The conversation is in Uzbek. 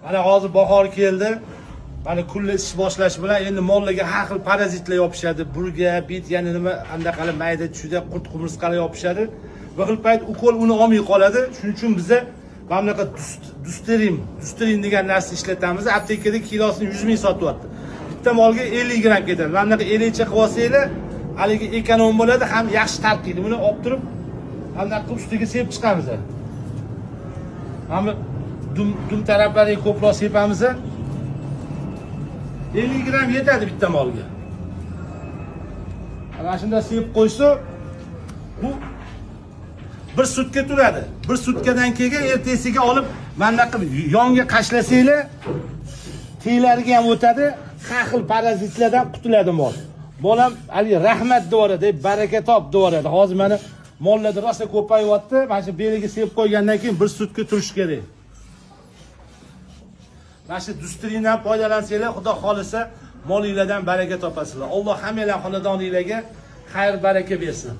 Mana hozir bahor keldi. Mana kunlar ish boshlash bilan endi mollarga har xil parazitlar yopishadi. Burga, bit, ya'ni nima andaqali mayda tushida qurt qumursqalar yopishadi. Bir xil payt ukol uni olmay qoladi. Shuning uchun biza mana bunaqa dusterin degan narsa ishlatamiz. Aptekada kilosini 100 ming sotyapti. Bitta molga 50 gram ketadi. Mana bunaqa 50 cha qilib olsanglar, haligi ekonom bo'ladi, ham yaxshi tarqiydi. Buni olib turib, anaqa ustiga sepib chiqamiz. Mana dum taraflariga ko'proq sepamiz. 50 gram yetadi bitta molga. Ana shunda sepib qo'ysa, bu bir sutka turadi. Bir sutkadan keyin ertasiga olib mana qilib yonga qashlasanglar, teylariga ham o'tadi, har xil parazitlardan qutuladi mol. Bolam hali rahmat devoradi, baraka top devoradi. Hozir mana mollarda rosa ko'payyapti. Mana shu beliga sepib qo'ygandan keyin bir sutka turish kerak. Mana shu dustrindan foydalansanglar, Xudo xolisa molinglardan baraka topasizlar. Alloh hammalar xonadoninglarga xayr baraka bersin.